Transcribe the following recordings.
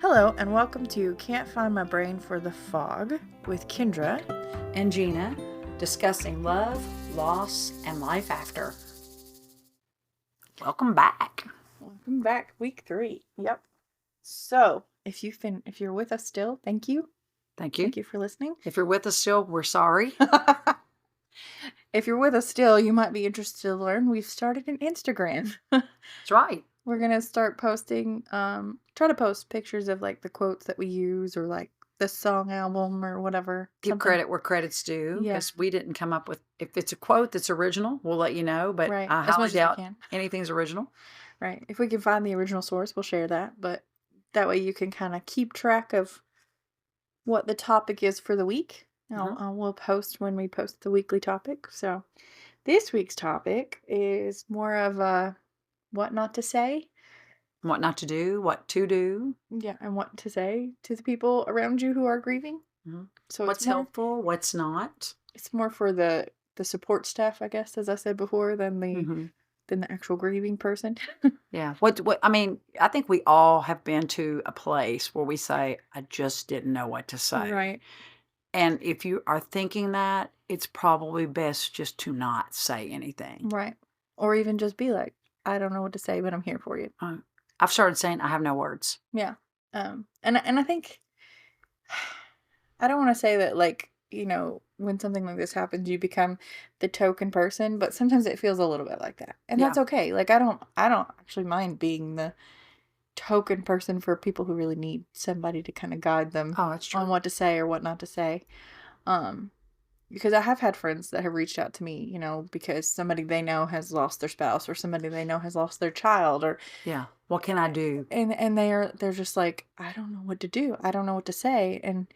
Hello, and welcome to Can't Find My Brain for the Fog with Kendra and Gina discussing love, loss, and life after. Welcome back. Welcome back, week 3. Yep. So, if you're with us still, thank you. Thank you. Thank you for listening. If you're with us still, we're sorry. If you're with us still, you might be interested to learn we've started an Instagram. That's right. We're gonna start posting, try to post pictures of like the quotes that we use or like the song album or whatever. Give something. credit where credit's due. Yeah. Because we didn't come up with, if it's a quote that's original, we'll let you know. But Right. I As highly much as we doubt can. anything's original. Right. If we can find the original source, we'll share that. But that way you can kind of keep track of what the topic is for the week. We'll post when we post the weekly topic. So this week's topic is more of a what not to say. What not to do, what to do. Yeah, and what to say to the people around you who are grieving. Mm-hmm. So what's helpful, what's not. It's more for the support staff, I guess, as I said before, than the actual grieving person. Yeah. What I mean, I think we all have been to a place where we say, I just didn't know what to say. Right. And if you are thinking that, it's probably best just to not say anything. Right. Or even just be like, I don't know what to say, but I'm here for you. I've started saying I have no words. Yeah. And I think I don't want to say that, like, when something like this happens, you become the token person, but sometimes it feels a little bit like that. And that's okay. Like, I don't actually mind being the token person for people who really need somebody to kind of guide them on what to say or what not to say. Because I have had friends that have reached out to me, because somebody they know has lost their spouse or somebody they know has lost their child or what can I do? And they're just like, I don't know what to do. I don't know what to say. And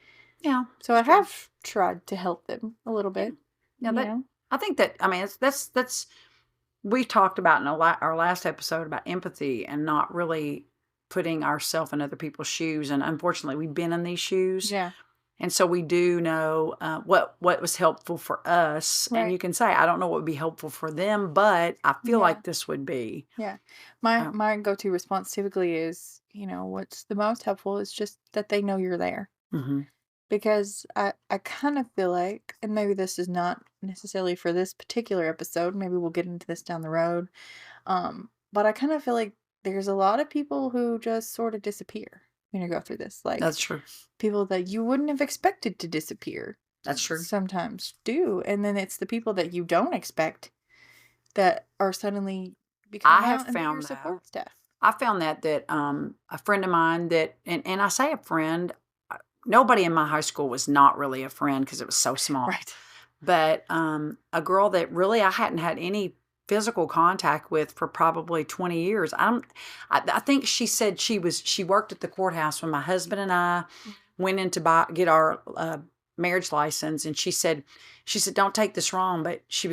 so I true. have tried to help them a little bit. Yeah, I think that, I mean, that's we talked about in our last episode about empathy and not really putting ourselves in other people's shoes. And unfortunately, we've been in these shoes. Yeah. And so we do know what was helpful for us. Right. And you can say, I don't know what would be helpful for them, but I feel like this would be. Yeah. My go-to response typically is, what's the most helpful is just that they know you're there. Mm-hmm. Because I kind of feel like, and maybe this is not necessarily for this particular episode, maybe we'll get into this down the road, but I kind of feel like there's a lot of people who just sort of disappear when you go through this. Like, that's true. People that you wouldn't have expected to disappear. That's true. Sometimes do. And then it's the people that you don't expect that are suddenly becoming your support staff. I found that a friend of mine that, and I say a friend, nobody in my high school was not really a friend because it was so small. Right. But a girl that really I hadn't had any physical contact with for probably 20 years. I think she said she worked at the courthouse when my husband and I went in to get our marriage license. And she said, don't take this wrong, but she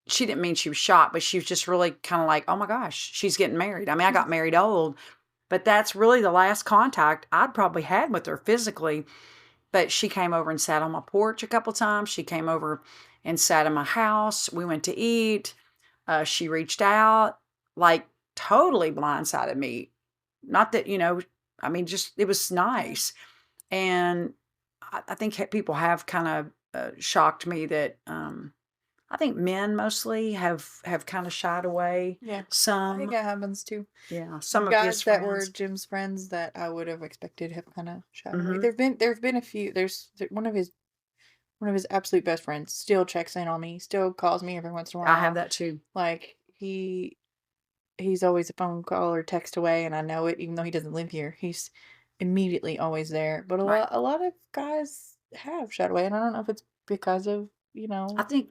didn't mean she was shocked, but she was just really kind of like, oh my gosh, she's getting married. I mean, I got married old, but that's really the last contact I'd probably had with her physically. But she came over and sat on my porch a couple times. She came over and sat in my house. We went to eat. She reached out, like totally blindsided me. Not that, I mean, just, it was nice. And I think people have kind of shocked me that I think men mostly have kind of shied away. Yeah. Some. I think it happens too. Yeah. Some guys of his friends that were Jim's friends that I would have expected have kind of shied Mm-hmm. away. There's been a few. There's one of his absolute best friends still checks in on me, still calls me every once in a while. I have that too. Like he's always a phone call or text away, and I know it, even though he doesn't live here. He's immediately always there. But a lot of guys have shied away, and I don't know if it's because of, I think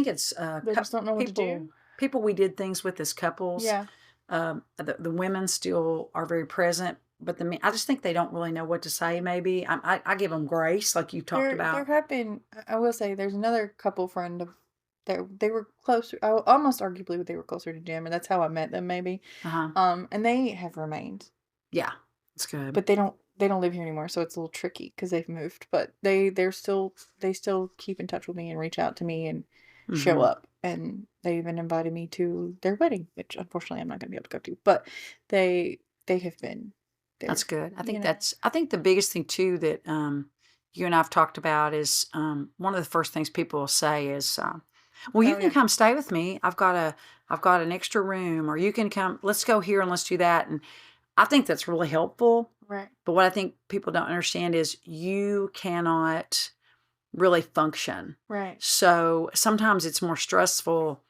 it's they just don't know what to do. People we did things with as couples. Yeah. The women still are very present, but the men, I just think they don't really know what to say. Maybe I give them grace, like you talked about. There have been, I will say, there's another couple friend of they were closer, almost arguably they were closer to Jim, and that's how I met them, maybe. And they have remained. Yeah, it's good. But they don't live here anymore, so it's a little tricky because they've moved. But they still keep in touch with me and reach out to me and show up. And they even invited me to their wedding, which unfortunately I'm not going to be able to go to. But they have been That's there, good. you know? I think the biggest thing too that you and I've talked about is one of the first things people will say is, "Well, you Oh, can yeah. come stay with me. I've got an extra room, or you can come. Let's go here and let's do that." And I think that's really helpful. Right. But what I think people don't understand is you cannot really function. Right. So sometimes it's more stressful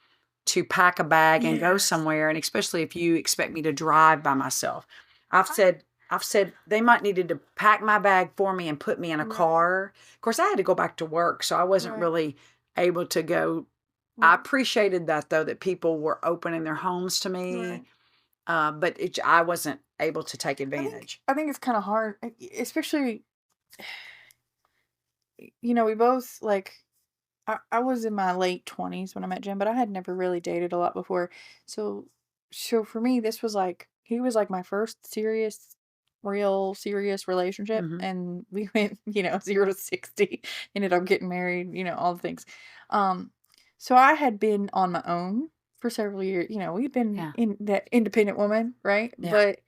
to pack a bag and go Yes. somewhere, and especially if you expect me to drive by myself. I've said I've said they might needed to pack my bag for me and put me in a Right. car. Of course, I had to go back to work, so I wasn't Right. really able to go. I Right. appreciated that though, that people were opening their homes to me, Right. but I wasn't able to take I think advantage. I think it's kind of hard, especially we both like I was in my late 20s when I met Jim, but I had never really dated a lot before. So for me this was like he was like my first real serious relationship, Hmm. and we went, 0 to 60, ended up getting married, all the things. Um so I had been on my own for several years. We've been Yeah, in that independent woman, right? yeah, But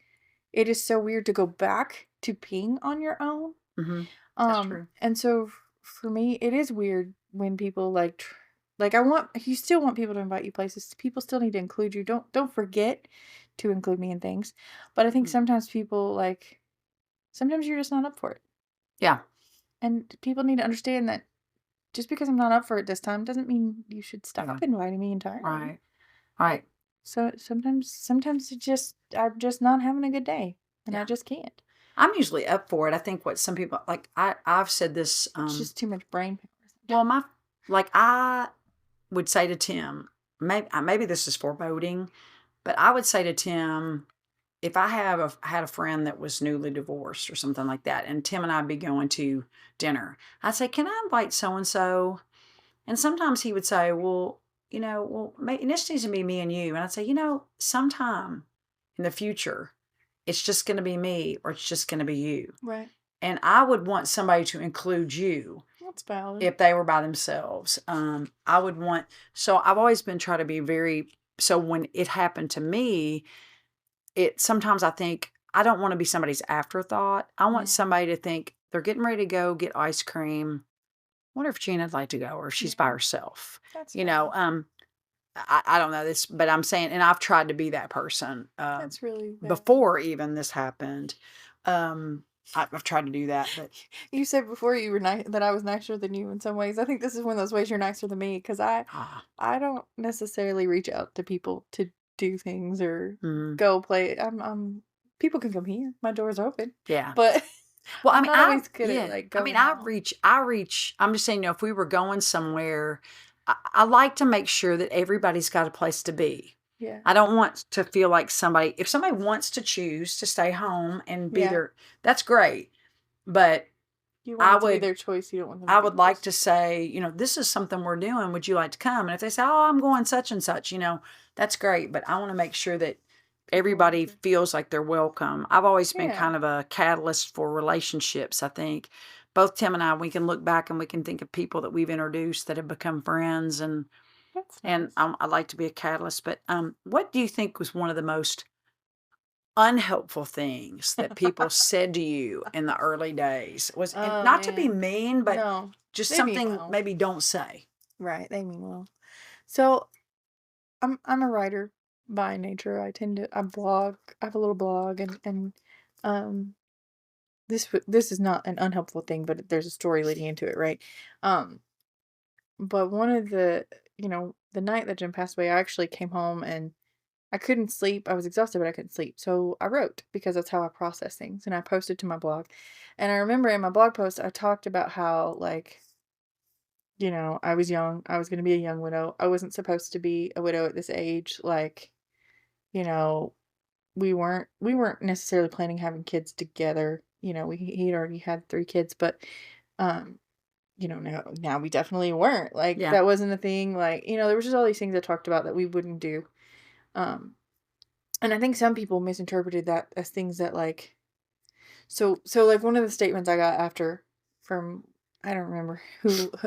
it is so weird to go back to being on your own. hmm, that's true. And so for me, it is weird when people like you still want people to invite you places. People still need to include you. Don't forget to include me in things. But I think Mm. sometimes sometimes you're just not up for it. Yeah, And people need to understand that just because I'm not up for it this time doesn't mean you should stop yeah, inviting me entirely. right, right, So sometimes I'm just not having a good day and I yeah. just can't. I'm usually up for it. I think what some people like, I've said this. It's just too much brain power Well, sometimes. my like I would say to Tim, maybe this is foreboding, but I would say to Tim, if had a friend that was newly divorced or something like that, and Tim and I'd be going to dinner, I'd say, "Can I invite so and so?" And sometimes he would say, "Well, this needs to be me and you." And I'd say, sometime in the future, it's just going to be me, or it's just going to be you. Right. And I would want somebody to include you That's valid. if they were by themselves. I would want, so I've always been trying to be so when it happened to me, sometimes I think I don't want to be somebody's afterthought. I want Yeah. somebody to think they're getting ready to go get ice cream. Wonder if Gina'd like to go, or if she's by Yeah. herself. That's You know, valid. I don't know this, but I'm saying, and I've tried to be that person That's really valid. before even this happened. Um, I've tried to do that, but You said before you were nice that I was nicer than you in some ways. I think this is one of those ways you're nicer than me because ah, I don't necessarily reach out to people to do things or mm, go play. People can come here. My door's open, yeah. but Well, I I'm mean, not always good at yeah, like I mean, going out. I reach, I'm just saying, if we were going somewhere, I like to make sure that everybody's got a place to be. Yeah. I don't want to feel like if somebody wants to choose to stay home and be Yeah. there, that's great. But You want I it to be would, their choice. You don't want them to I be would like forced. to say, this is something we're doing. Would you like to come? And if they say, oh, I'm going such and such, that's great. But I want to make sure that People are everybody interested. feels like they're welcome. I've always been Yeah. kind of a catalyst for relationships, I think. Both Tim and I, we can look back and we can think of people that we've introduced that have become friends, and That's and nice. I like to be a catalyst. But what do you think was one of the most unhelpful things that people said to you in the early days? And Oh not to be man. mean, but No. just They mean something well. maybe don't say. Right. They mean well. So I'm a writer by nature. I blog. I have a little blog, and um this is not an unhelpful thing, but there's a story leading into it, right? Um but one of the night that Jim passed away, I actually came home and I couldn't sleep. I was exhausted, but I couldn't sleep. So I wrote because that's how I process things, and I posted to my blog. And I remember in my blog post I talked about how like I was young. I was going to be a young widow. I wasn't supposed to be a widow at this age. Like, you know, we weren't necessarily planning having kids together. He'd already had 3 kids, but um, now we definitely weren't. Like Yeah. that wasn't a thing. Like, there was just all these things I talked about that we wouldn't do. Um, and I think some people misinterpreted that as things that like so like one of the statements I got after from I don't remember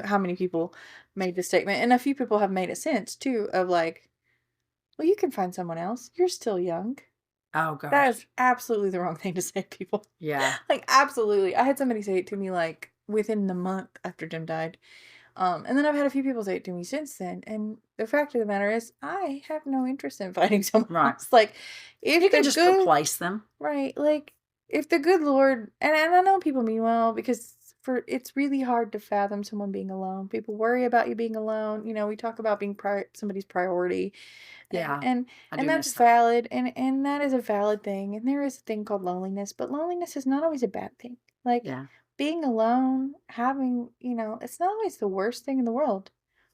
how many people made the statement, and a few people have made it since too, of like, well, you can find someone else. You're still young. Oh That is gosh. absolutely the wrong thing to say to people. Yeah. Like, absolutely. I had somebody say it to me, like, within the month after Jim died. And then I've had a few people say it to me since then. And the fact of the matter is, I have no interest in finding someone Right. else. Like, You if can the just good, replace them. right, like, if the good Lord, and I know people mean well because it's really hard to fathom someone being alone. People worry about you being alone. You know, we talk about being somebody's priority, and Yeah. and I and do that's miss that. valid, and that is a valid thing. And there is a thing called loneliness, but loneliness is not always a bad thing. Like, Yeah. being alone, having, it's not always the worst thing in the world.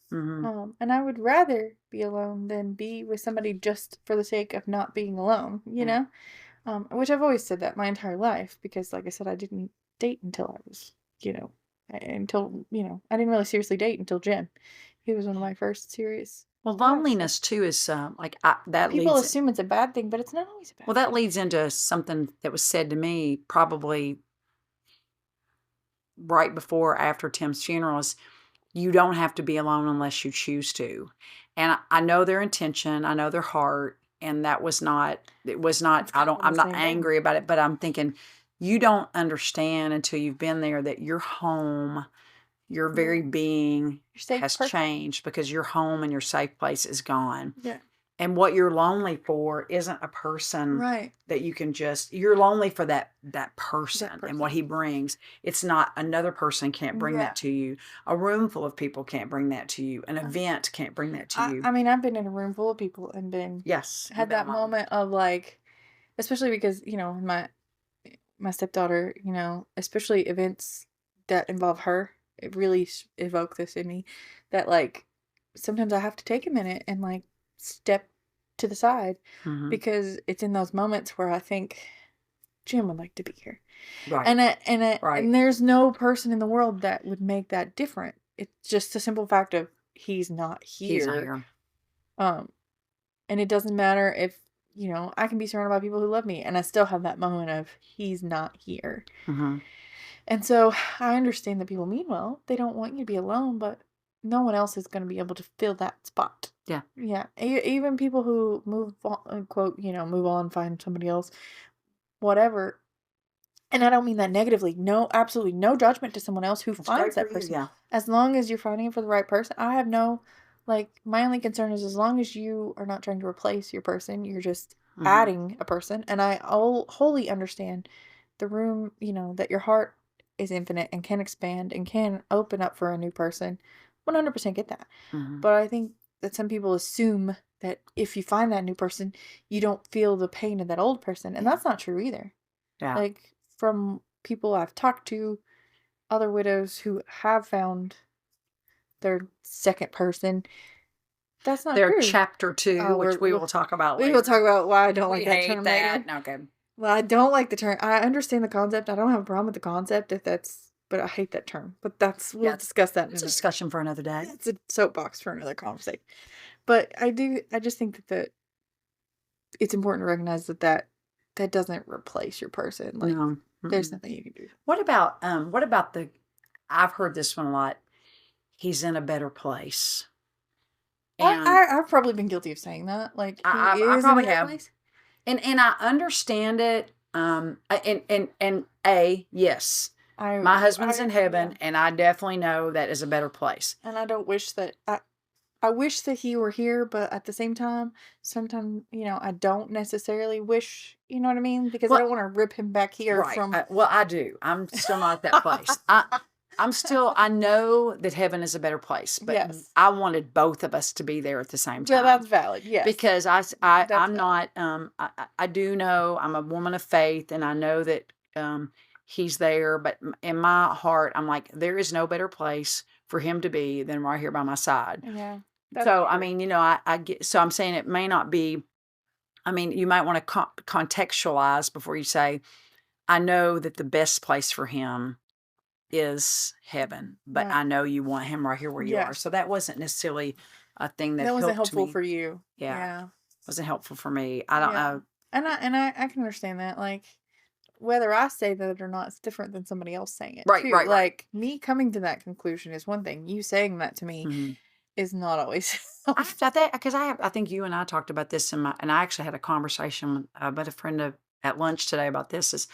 Hmm. And I would rather be alone than be with somebody just for the sake of not being alone, Yeah. which I've always said that my entire life because, like I said, I didn't date until I was, I didn't really seriously date until Jim. He was one of my first serious Well, guys. So loneliness too is that people leads. assume it's a bad thing, but it's not always a bad Well, that thing. leads into something that was said to me probably right before or after Tim's funeral is you don't have to be alone unless you choose to. And I know their intention, I know their heart, and it was not, It's kind of I'm the not same thing. angry about it, but I'm thinking you don't understand until you've been there that your home, your Your very being your safe has person. changed because your home and your safe place is gone. Yeah. And what you're lonely for isn't a person Right. that you can you're lonely for that That person and what person. he brings. It's not another person can't bring Yeah. that to you. A room full of people can't bring that to you. An event can't bring that to I you. I mean, I've been in a room full of people and Yes, and had been that alone. moment of like, especially because, my stepdaughter, especially events that involve her, it really evoke this in me that like sometimes I have to take a minute and like step to the side Hmm. because it's in those moments where I think Jim would like to be here. Right, And right. there's no person in the world that would make that different. It's just a simple fact of he's not He's not here. here. Um and it doesn't matter if, I can be surrounded by people who love me and I still have that moment of he's not here. Hmm. And so I understand that people mean well. They don't want you to be alone, but no one else is going to be able to fill that spot. Yeah. Yeah. Even people who move on, quote, move on, find somebody else, whatever. And I don't mean that negatively. No, absolutely no judgment to someone else who It's finds great for that you. person. Yeah. As long as you're finding it for the right person, I have no, like, my only concern is as long as you are not trying to replace your person, you're just Hmm. adding a person. And I wholly understand the room, that your heart is infinite and can expand and can open up for a new person. 100% get that. Hmm. But I think that some people assume that if you find that new person, you don't feel the pain of that old person. And Yeah. that's not true either. Yeah. Like, from people I've talked to, other widows who have found their second person, that's not Their true. chapter two, Oh, which we will talk about we will talk later. about why I don't like We that hate term that. later. Okay. Well, I don't like the term. I understand the concept. I don't have a problem with the concept but I hate that term. But we'll Yeah. discuss that in It's a another. discussion for another day. It's a soapbox for another conversation. But I just think that it's important to recognize that doesn't replace your person. Like, No. there's Mm-mm. nothing you can do. What about I've heard this one a lot. He's in a better place. And I've probably been guilty of saying that. Like, he I is in a probably better have. place. And I understand it. Yes, I my husband's in yeah. heaven, and I definitely know that is a better place. And I don't wish that I wish that he were here, but at the same time, sometimes, I don't necessarily wish, you know what I mean? Because I Well, don't want to rip him back here right. from Well, I do. I'm still not at that place. I know that heaven is a better place, but Yes. I wanted both of us to be there at the same Yeah, time that's valid. Yes. because That's I'm valid. not, I do know I'm a woman of faith and I know that, he's there, but in my heart, I'm like, there is no better place for him to be than right here by my side. Yeah. That's So, I true. mean, I get, so I'm saying it may not be, I mean, you might want to contextualize before you say, I know that the best place for him is heaven, but Right. I know you want him right here where you are. Yes. So that wasn't necessarily a thing that That wasn't helped helpful me. for you. Yeah, Yeah. wasn't helpful for me. I don't Yeah. know. And I can understand that. Like, whether I say that or not, it's different than somebody else saying it Right, too. right, right. Like, me coming to that conclusion is one thing. You saying that to me Hmm. is not always I think you and I talked about this and I actually had a conversation with a friend at lunch today about this. Is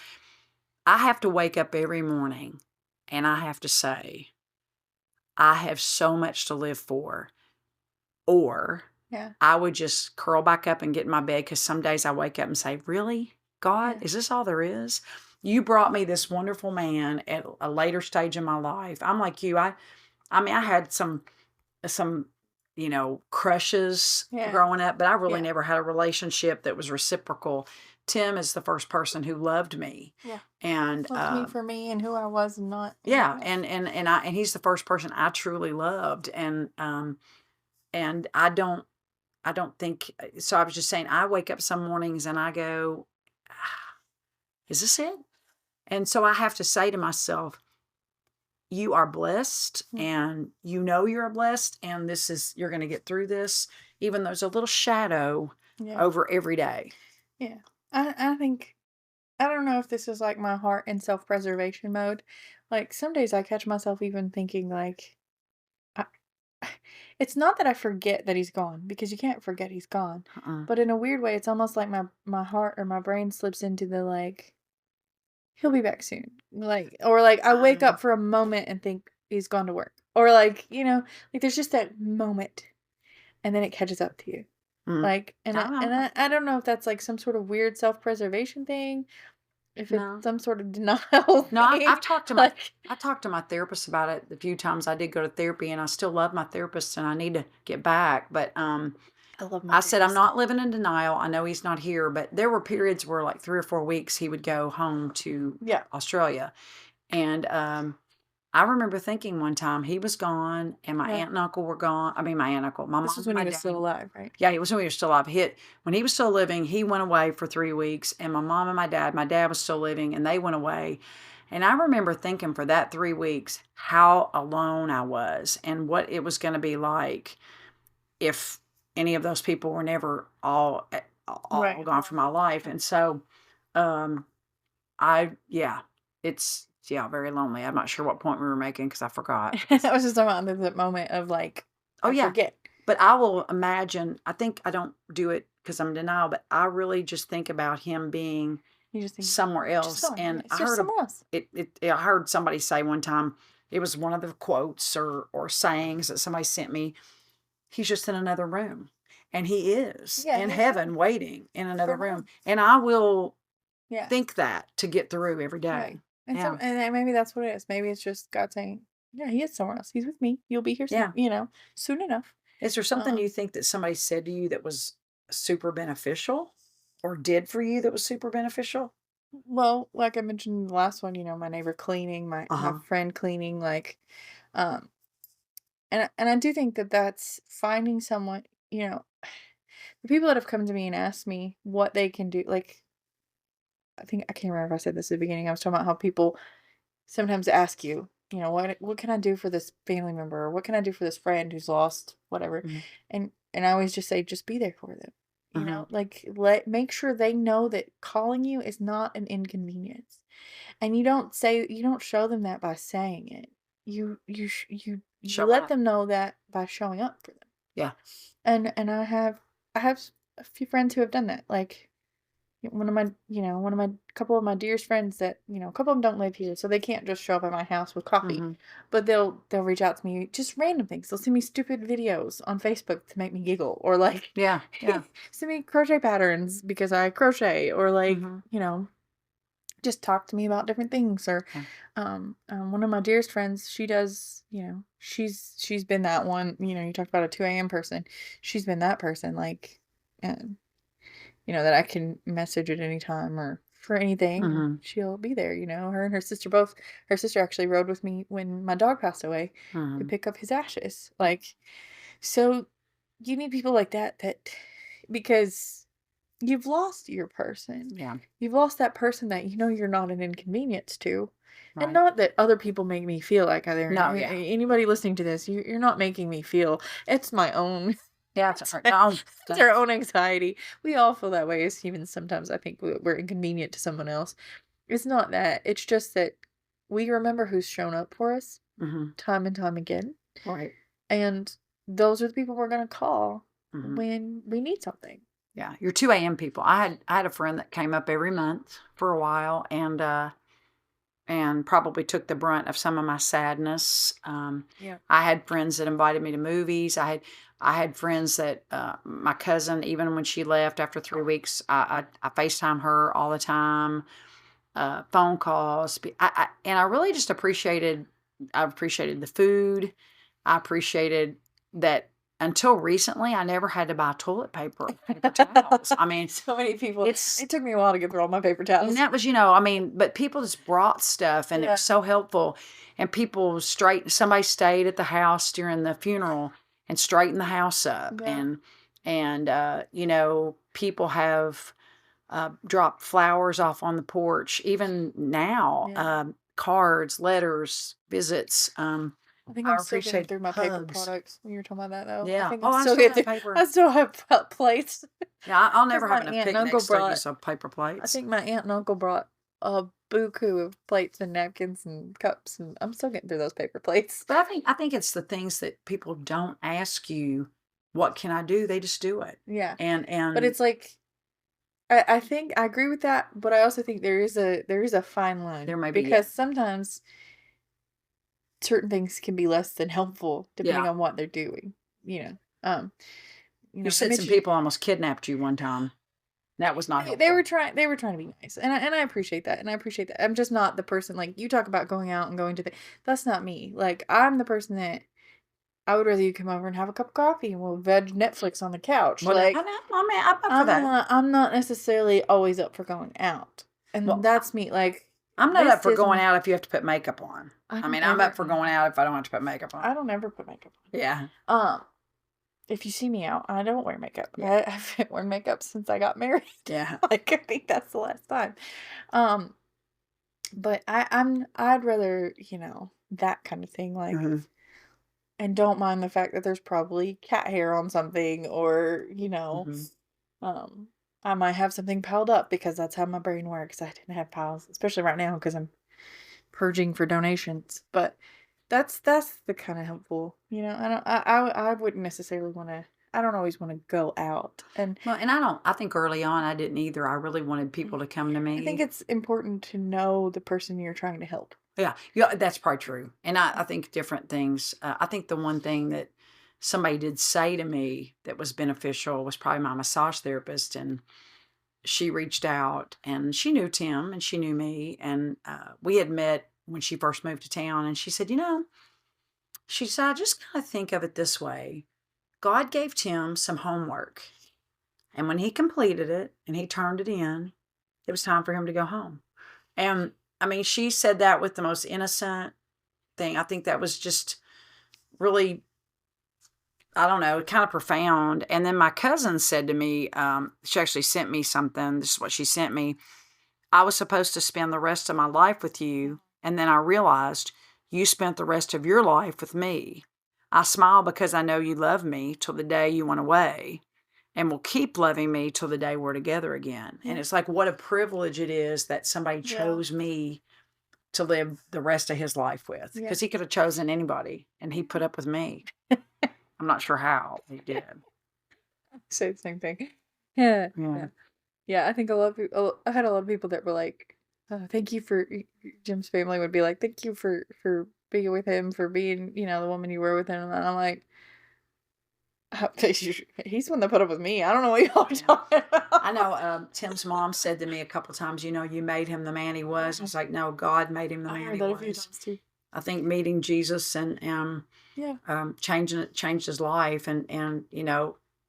I have to wake up every morning and I have to say, I have so much to live for. Or Yeah. I would just curl back up and get in my bed because some days I wake up and say, really, God, Yeah. is this all there is? You brought me this wonderful man at a later stage in my life. I'm like you. I mean, I had some, crushes Yeah. growing up, but I really Yeah. never had a relationship that was reciprocal. Tim is the first person who loved me. Yeah. And Loved me for me and who I was and not yeah, anything else. and he's the first person I truly loved. And I don't think so. I was just saying, I wake up some mornings and I go, "Ah, is this it?" And so I have to say to myself, you are blessed Mm. and you're blessed and you're going to get through this, even though there's a little shadow Yeah. over every day. Yeah. I think I don't know if this is like my heart in self-preservation mode. Like some days I catch myself even thinking like I, it's not that I forget that he's gone because you can't forget he's gone. Uh-uh. But in a weird way it's almost like my heart or my brain slips into the like he'll be back soon. Like or like I wake Um, up for a moment and think he's gone to work. Or like, like there's just that moment and then it catches up to you. mm, Like and I I, don't know. and I, I don't know if that's like some sort of weird self-preservation thing, if it's No. some sort of denial No, thing. Like I talked to my therapist about it the few times I did go to therapy, and I still love my therapist, and I need to get back. But I love my I said I'm therapist. not living in denial. I know he's not here, but there were periods where, like 3 or 4 weeks, he would go home to Yeah. Australia, and I remember thinking one time he was gone, and my Yeah. aunt and uncle were gone. I mean, my aunt and uncle, my This mom was and when he my was still dad. alive, right? Yeah, he was when he was still alive. When he was still living, he went away for 3 weeks, and my mom and my dad was still living, and they went away. And I remember thinking for that 3 weeks how alone I was and what it was going to be like if any of those people were never all Right. gone from my life. And so, um, yeah, very lonely. I'm not sure what point we were making because I forgot. I was just talking about the moment of like Oh I yeah, forget. but I will imagine. I think I don't do it because I'm in denial, but I really just think about him being You just think somewhere just else. gone. Yeah, And it's just somewhere else. I heard somebody say one time, it was one of the quotes or sayings that somebody sent me. He's just in another room, and he is Yeah, in he's gone. heaven waiting in another For room. now. And I will Yeah. think that to get through every Right. day. And Yeah. and then maybe that's what it is. Maybe it's just God saying, yeah, he is somewhere else. He's with me. You'll be here soon, Yeah. soon enough. Is there something you Um, think that somebody said to you that was super beneficial or did for you that was super beneficial? well, like I mentioned in the last one, my neighbor cleaning, my Uh-huh. friend cleaning, like, um, and I do think that that's finding someone, the people that have come to me and asked me what they can do, like, I think I can't remember if I said this at the beginning. I was talking about how people sometimes ask you, what can I do for this family member, or what can I do for this friend who's lost, whatever, Mhm. and I always just say, just be there for them. Mhm. Like make sure they know that calling you is not an inconvenience. And you don't show them that by saying it. You Show let up. them know that by showing up for them. Yeah. And I have a few friends who have done that. Like one of my couple of my dearest friends that, a couple of them don't live here, so they can't just show up at my house with coffee. Mhm. But they'll reach out to me, just random things. They'll send me stupid videos on Facebook to make me giggle, or like Yeah. Yeah. send me crochet patterns because I crochet, or like, Mhm. just talk to me about different things. Or Yeah. one of my dearest friends, she does, she's been that one, you talked about a 2 a.m. person. She's been that person, like, um, that I can message at any time or for anything, and Mhm. she'll be there. Her and her sister actually rode with me when my dog passed away to Mhm. pick up his ashes. Like, so you need people like that because you've lost your person. Yeah. You've lost that person that you're not an inconvenience to. And Right. not that other people make me feel like No, yeah. anybody listening to this, you're not making me feel. It's my own. Yeah, it's our own It's stuff. our own anxiety. We all feel that way as humans. Sometimes I think we're inconvenient to someone else. It's not that. It's just that we remember who's shown up for us Mhm. time and time again. Right. And those are the people we're gonna call Mhm. when we need something. Yeah, you're 2 AM people. I had a friend that came up every month for a while and probably took the brunt of some of my sadness. Yeah. I had friends that invited me to movies. I had friends that my cousin, even when she left after 3 weeks, I FaceTime her all the time, phone calls. And I really just appreciated. I appreciated the food. I appreciated that until recently, I never had to buy toilet paper, paper towels. I mean, So many people. it's It took me a while to get through all my paper and towels. that was, I mean, but people just brought stuff and it Yeah. was so helpful. And people somebody stayed at the house during the funeral and straightened the house up. Yeah. And people have dropped flowers off on the porch. Even now, Yeah. cards, letters, visits. I think I I'm still getting appreciate through my paper hugs. products when you were talking about that, though. I Yeah. think I'm Oh, I still still getting have through. paper. I still have plates. Yeah, I'll Because never my have enough aunt and uncle picnics to brought, use up paper I plates. think my aunt and uncle brought a buku of plates and napkins and cups, and I'm still getting through those paper plates. But I think it's the things that people don't ask you, "What can I do?" They just do it. Yeah. And But and it's like, I think I agree with that, but I also think there is a fine line there may be, yeah. because sometimes certain things can be less than helpful depending Yeah. on what they're doing. You know, um, You I said some mentioned people almost kidnapped you one time. That was not they helpful. were trying to be nice, and I appreciate that, and I appreciate that. I'm just not the person like you talk about going out and going to the. That's not me. Like I'm the person that I would rather you come over and have a cup of coffee and we'll veg Netflix on the couch. Well, Like I mean, I'm up for that. I'm not necessarily always up for going out. And Well, that's me. Like I'm not up this for is going my out if you have to put makeup on. I I don't mean, I'm up ever for going out if I don't have to put makeup on. I don't ever put makeup Yeah. on. If you see me out, I don't wear makeup. Yeah. I haven't worn makeup since I got married. Yeah. Like I think that's the last time. Um, but I'd rather, that kind of thing, like Mhm. and don't mind the fact that there's probably cat hair on something or, Mhm. um I might have something piled up because that's how my brain works. I didn't have piles, especially right now because I'm purging for donations. But that's the kind of helpful, I don't I wouldn't necessarily want to I don't always want to go out. And Well, and I think early on I didn't either. I really wanted people to come to I think me. it's important to know the person you're trying to help. Yeah, yeah, that's probably true. And I think different things. I think the one thing that somebody did say to me that was beneficial was probably my massage therapist, and she reached out, and she knew Tim, and she knew me, and we had met when she first moved to town, and she said, she said, I just kind of think of it this way: God gave Tim some homework, and when he completed it and he turned it in, it was time for him to go home. And I mean, she said that with the most innocent thing. I think that was just really, I don't know, kind of profound. And then my cousin said to me, she actually sent me something. This is what she sent me. I was supposed to spend the rest of my life with you. And then I realized you spent the rest of your life with me. I smile because I know you love me till the day you went away and will keep loving me till the day we're together again. And Yeah. it's like, what a privilege it is that somebody Yeah. chose me to live the rest of his life with, Yeah. because he could have chosen anybody and he put up with me. I'm not sure how he did. Say the same thing. Yeah. Yeah. Yeah, I think a lot of people. I had a lot of people that were like, "Thank you for." Jim's family would be like, "Thank you for being with him, for being the woman you were with him." And I'm like, "He's the one that put up with me. I don't know what y'all are Yeah. talking about." I know Tim's mom said to me a couple times, you made him the man he was. I was like, no, God made him the I man heard he that a few was. times too. I think meeting Jesus and Yeah. changed his life, and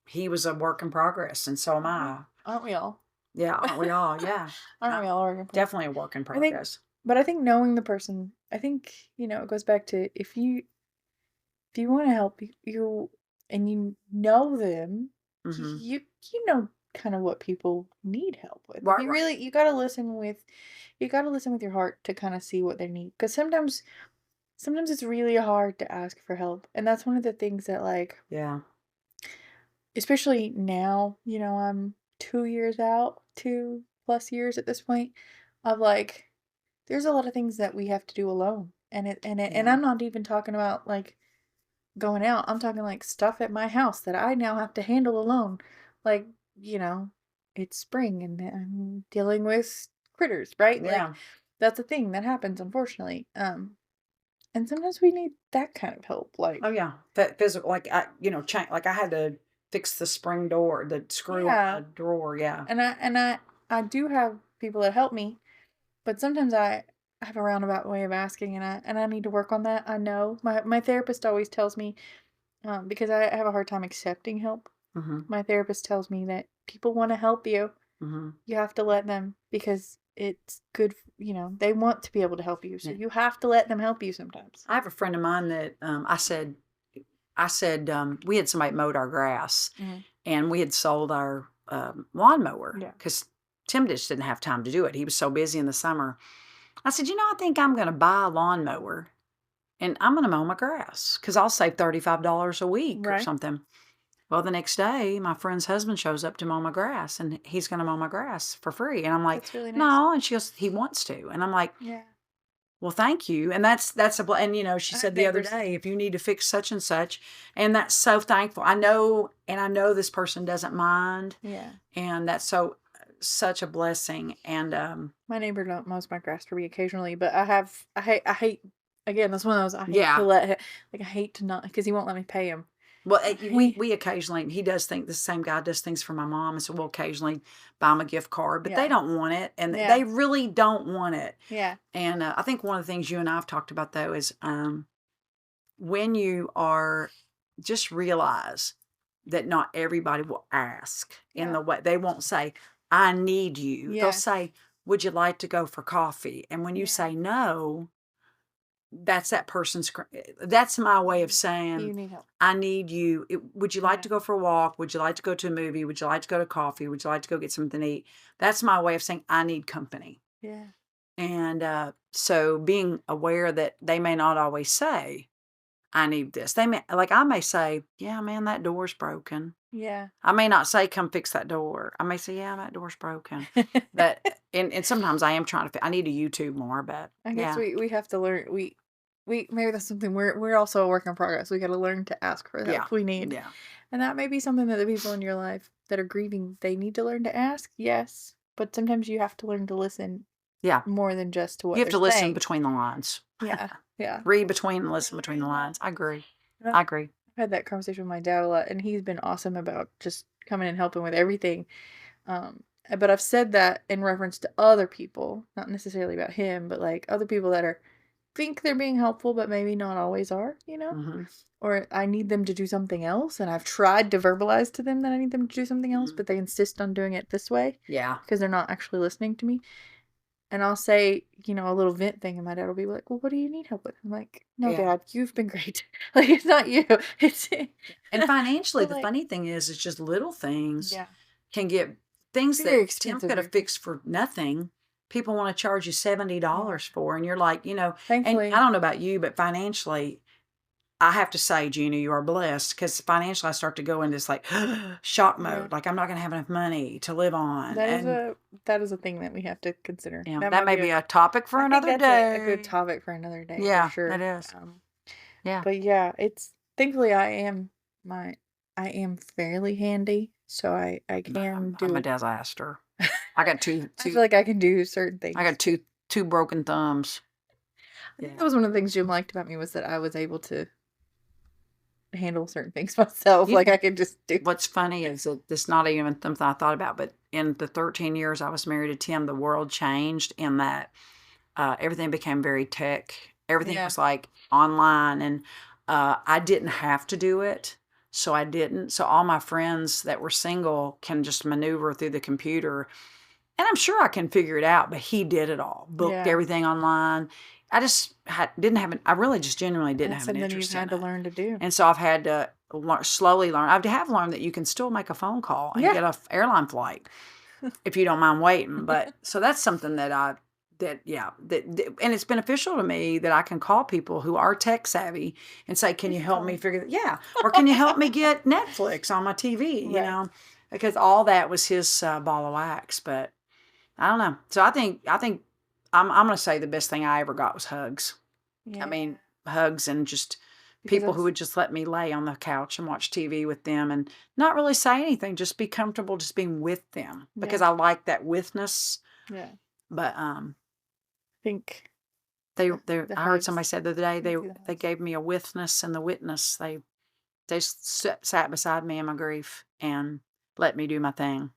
he was a work in progress, and so am I. Aren't we all? Yeah, aren't we all? Yeah, Aren't we all working for? definitely a work in I think, progress. but I think knowing the person, I think it goes back to if you want to help you and you know them, Hmm. you know kind of what people need help with. Right, You right. really you got to listen with your heart to kind of see what they need because sometimes it's really hard to ask for help. And that's one of the things that like Yeah. especially now, I'm 2 years out, 2 plus years at this point of like there's a lot of things that we have to do alone. And Yeah. I'm not even talking about like going out. I'm talking like stuff at my house that I now have to handle alone. Like, you know, it's spring and I'm dealing with critters, right? Like Yeah. that's a thing that happens unfortunately. And sometimes we need that kind of help. Like, Oh yeah. That physical, like change. Like I had to fix the spring door, the screw on yeah. the drawer. Yeah. And I do have people that help me, but sometimes I have a roundabout way of asking, and I need to work on that. I know my therapist always tells me, because I have a hard time accepting help. Mm-hmm. My therapist tells me that people want to help you. Mm-hmm. You have to let them because it's good. They want to be able to help you, so Yeah. you have to let them help you sometimes. I have a friend of mine that I said we had somebody mowed our grass, Mm-hmm. and we had sold our lawnmower Yeah. because Tim just didn't have time to do it. He was so busy in the summer. I said, I think I'm going to buy a lawnmower and I'm going to mow my grass because I'll save $35 a week or Right. something. Well, the next day, my friend's husband shows up to mow my grass and he's going to mow my grass for free. And I'm like, That's really nice. no. And she goes, he wants to. And I'm like, Yeah. well, thank you. And and she I have said the other neighbors. day, if you need to fix such and such, and that's so thankful. I know this person doesn't mind. Yeah. And that's such a blessing. And, My neighbor mows my grass for me occasionally, but I hate, again, that's one of those, I hate to yeah. I hate to not, because he won't let me pay him. Well, He, we occasionally, he does think the same guy does things for my mom. And so we'll occasionally buy him a gift card, but they yeah, don't want it. And yeah, they really don't want it. yeah, And I think one of the things you and I have talked about though is when you are, just realize that not everybody will ask in yeah, the way they won't say, I need you. They'll yeah, say, would you like to go for coffee? And when you yeah. say no, that's that's my way of You saying, need help. I need you. Would you like Yeah, to go for a walk? Would you like to go to a movie? Would you like to go to coffee? Would you like to go get something to eat? That's my way of saying I need company. yeah, And so being aware that they may not always say, I need this. I may say, yeah, man, that door's broken. yeah. I may not say, come fix that door. I may say, yeah, that door's broken. But, and sometimes I am trying to, I need to YouTube more, but I guess yeah. we have to learn. We maybe that's something we're also a work in progress. We got to learn to ask for the Yeah. help we need, Yeah. and that may be something that the people in your life that are grieving, they need to learn to ask. Yes, but sometimes you have to learn to listen Yeah. more than just to what You have they're to listen saying. between the lines. Yeah, yeah. Read between and listen between the lines. I agree. I agree. I've had that conversation with my dad a lot, and he's been awesome about just coming and helping with everything. But I've said that in reference to other people, not necessarily about him, but like other people that think they're being helpful, but maybe not always are, Mm-hmm. Or I need them to do something else, and I've tried to verbalize to them that I need them to do something else, Mm-hmm. but they insist on doing it this way Yeah. because they're not actually listening to me. And I'll say, a little vent thing, and my dad will be like, "Well, what do you need help with?" I'm like, "No, Yeah. Dad, you've been great. Like, it's not you. It's And financially, But, the like, funny thing is, it's just little things yeah, can get things very that Tim expensive. could have fixed for nothing. People want to charge you $70 for, and you're like, and Thankfully, I don't know about you, but financially, I have to say, Gina, you are blessed because financially I start to go into this like shock mode. yeah, Like I'm not going to have enough money to live on. that is And a thing that we have to consider. yeah, That that might may be be a topic for I think another that's a good day. topic for another day for Yeah, sure. it is. Yeah. But yeah, it's thankfully I am fairly handy, so I can I'm do a it. disaster. I got two, I feel like I can do certain I got things. two broken thumbs. I think Yeah. that was one of the things Jim liked about me was that I was able to handle certain things myself. You Like know, I could just do. what's funny is that this not even something I thought about, but in the 13 years I was married to Tim, the world changed in that everything became very tech. Everything Yeah. was like online, and I didn't have to do it, so I didn't. So all my friends that were single can just maneuver through the computer, and I'm sure I can figure it out. But he did it all, booked Yeah. everything online. I just didn't have I really just genuinely didn't That's have an something you've interest in had to it. learn to do. And so I've had to slowly learn. I have learned that you can still make a phone call and Yeah. get a airline flight if you don't mind waiting. But so that's something that and it's beneficial to me that I can call people who are tech savvy and say, can you help me figure that? Yeah. Or can you help me get Netflix on my TV, Right. because all that was his ball of wax. But I don't know. So I think I'm going to say the best thing I ever got was hugs. I Yeah. mean, hugs and just because People who would just let me lay on the couch and watch TV with them and not really say anything, just be comfortable just being with them because Yeah. I like that witness. Yeah. But I think they the I heard somebody hugs. said the other day Me too, the they hugs. gave me a witness and the witness. They sat beside me in my grief and let me do my thing.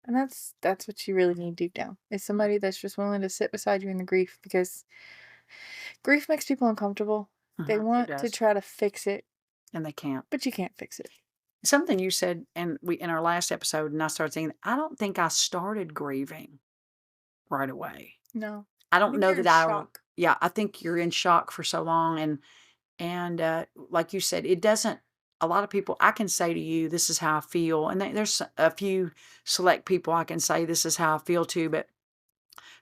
And that's what you really need deep down. Is somebody that's just willing to sit beside you in the grief, because grief makes people uncomfortable. They It want to does, try to fix it, and they can't. but you can't fix it. Something you said, and we in our last episode, and I started thinking, I don't think I started grieving right away. No. I I don't think know you're in that shock. yeah, I think you're in shock for so long, and like you said, it doesn't. A lot of people, I can say to you, this is how I feel, and there's a few select people I can say this is how I feel to, but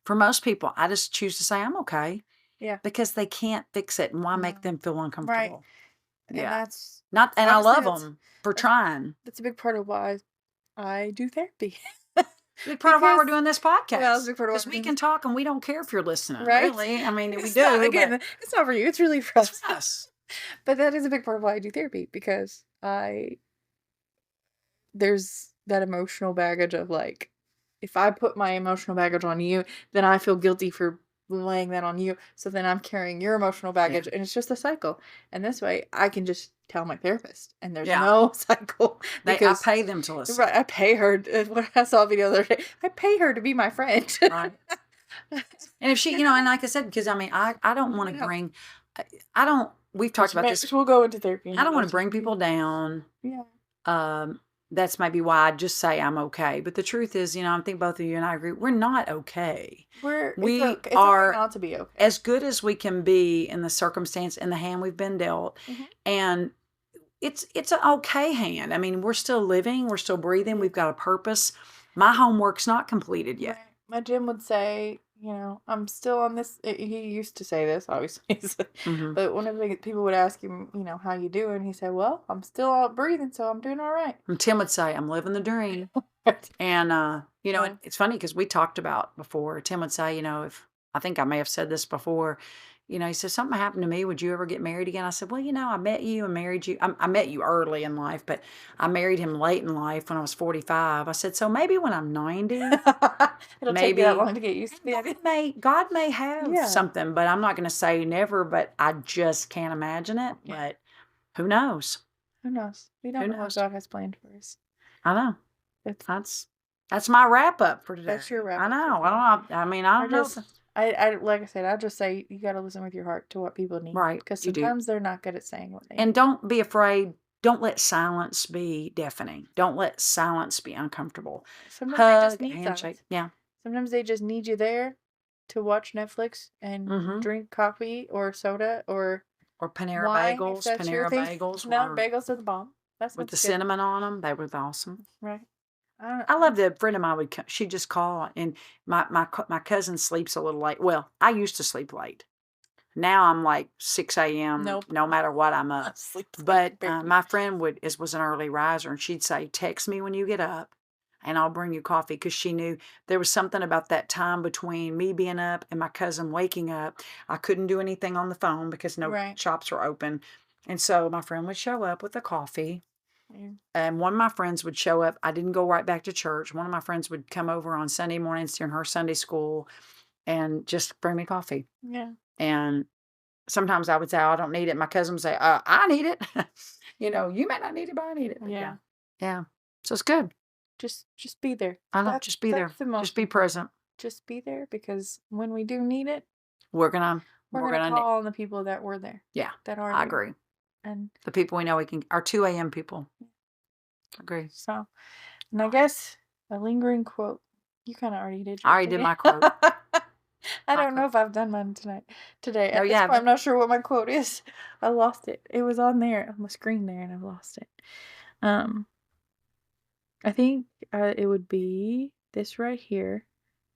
for most people, I just choose to say I'm okay Yeah. because they can't fix it, and why make No. them feel Right. uncomfortable? And Yeah, that's not, and I honestly, love them for that's trying. that's a big part of why I do therapy. Big part of why we're Because doing this well, that's a podcast big part of why because we're we doing can this, talk and we don't care if you're listening. right? Really, I mean, we It's not, do, but again, it's not for you. It's really for it's us. for us. But that is a big part of why I do therapy, because there's that emotional baggage of like, if I put my emotional baggage on you, then I feel guilty for laying that on you. So then I'm carrying your emotional baggage, and it's just a cycle. And this way, I can just tell my therapist, and there's Yeah, no cycle I because pay them to listen. right, I pay her. What I saw a video the other day, I pay her to be my friend. Right. And if she, and like I said, because I mean, I don't want to Yeah. bring, I don't, we've talked about this. We'll go into therapy. I don't want to bring people down. Yeah. That's maybe why I just say I'm okay. But the truth is, I think both of you and I agree, we're not okay. We It's okay are not to be okay. as good as we can be in the circumstance and the hand we've been dealt. And it's an okay hand. I mean, we're still living, we're still breathing, we've got a purpose. My homework's not completed yet. Right. My Jim would say, I'm still on this. He used to say this, obviously, but whenever people would ask him, how you doing, he said, well, I'm still out breathing, so I'm doing all right. And Tim would say, I'm living the dream. And, it's funny because we talked about before, Tim would say, if I think I may have said this before, he said, something happened to me. Would you ever get married again? I said, well, I met you and married you. I met you early in life, but I married him late in life when I was 45. I said, so maybe when I'm 90, it'll take you that long to get used to the idea. God may have something, but I'm not going to say never, but I just can't imagine it. Yeah. But who knows? Who knows? We don't know what God has planned for us. I know. That's my wrap up for today. That's your wrap up. I know. I don't know. I like I said, I'll just say you got to listen with your heart to what people need. Right. Because sometimes they're not good at saying what they need. And don't be afraid. Don't let silence be deafening. Don't let silence be uncomfortable. Sometimes Hug, they just need handshake. silence. Yeah. Sometimes they just need you there to watch Netflix and drink coffee or soda or Panera wine, bagels. Panera bagels. No, bagels are the bomb. That's with the cinnamon on them. They were awesome. Right. I love that a friend of mine would come. She'd just call, and my cousin sleeps a little late. Well, I used to sleep late. Now I'm like 6 a.m. Nope. No matter what I'm up. But my friend was an early riser, and she'd say, text me when you get up, and I'll bring you coffee, because she knew there was something about that time between me being up and my cousin waking up. I couldn't do anything on the phone because no shops were open. And so my friend would show up with the coffee. And one of my friends would show up. I didn't go right back to church. One of my friends would come over on Sunday mornings during her Sunday school and just bring me coffee. Yeah. And sometimes I would say, oh, I don't need it. My cousin would say, I need it. You may not need it, but I need it. Yeah. Yeah. So it's good. Just be there. I know. Just be there. Just be present. Just be there, because when we do need it, we're gonna call on the people that were there. Yeah. That are. I agree. And the people we know our 2 a.m. people. Agree. So, and I guess a lingering quote. You kind of already did. I already did my quote. I don't know if I've done mine today. No, yeah. I'm not sure what my quote is. I lost it. It was on there on the screen there, and I've lost it. I think it would be this right here.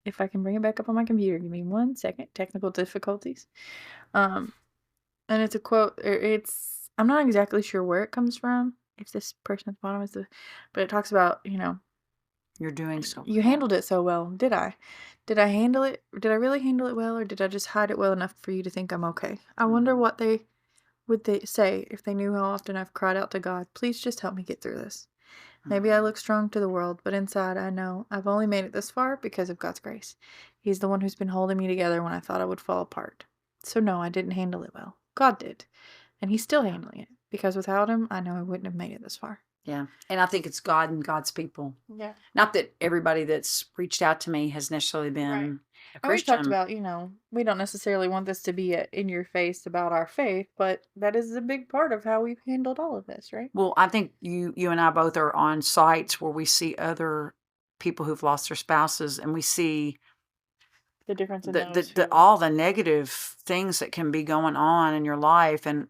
If I can bring it back up on my computer, give me 1 second. Technical difficulties. And it's a quote. I'm not exactly sure where it comes from. If this person at the bottom but it talks about, you're doing so. You handled it so well. Did I? Did I handle it? Did I really handle it well, or did I just hide it well enough for you to think I'm okay? I wonder what would they say if they knew how often I've cried out to God, please just help me get through this? Maybe I look strong to the world, but inside I know I've only made it this far because of God's grace. He's the one who's been holding me together when I thought I would fall apart. So no, I didn't handle it well. God did. And he's still handling it. Because without him, I know I wouldn't have made it this far. Yeah. And I think it's God and God's people. Yeah. Not that everybody that's reached out to me has necessarily been Right. a And we Christian. talked about, we don't necessarily want this to be in your face about our faith, but that is a big part of how we've handled all of this, right? Well, I think you and I both are on sites where we see other people who've lost their spouses, and we see The difference in those all the negative things that can be going on in your life, and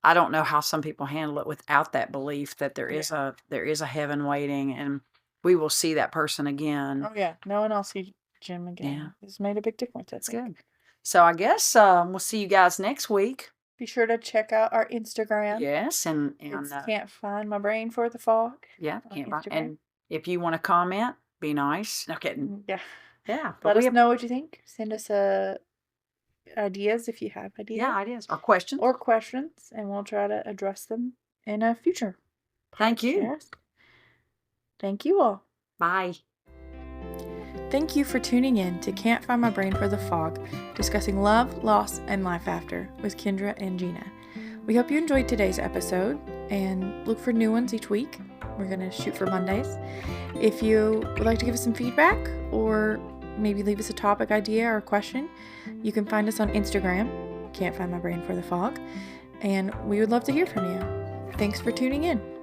I don't know how some people handle it without that belief that there is a heaven waiting, and we will see that person again. Oh yeah, no one else see Jim again. Yeah. It's made a big difference. That's good. So I guess we'll see you guys next week. Be sure to check out our Instagram. Yes, and It's Can't Find My Brain for the Fog. yeah, on can't find. Instagram. And if you want to comment, be nice. No kidding. Yeah. Yeah, Let us know what you think. Send us ideas if you have ideas. Yeah, ideas or questions. Or questions, and we'll try to address them in a future Thank you. podcast. Thank you all. Bye. Thank you for tuning in to Can't Find My Brain for the Fog, discussing love, loss, and life after with Kendra and Gina. We hope you enjoyed today's episode and look for new ones each week. We're going to shoot for Mondays. If you would like to give us some feedback or maybe leave us a topic idea or question, you can find us on Instagram, Can't Find My Brain for the Fog, and we would love to hear from you. Thanks for tuning in.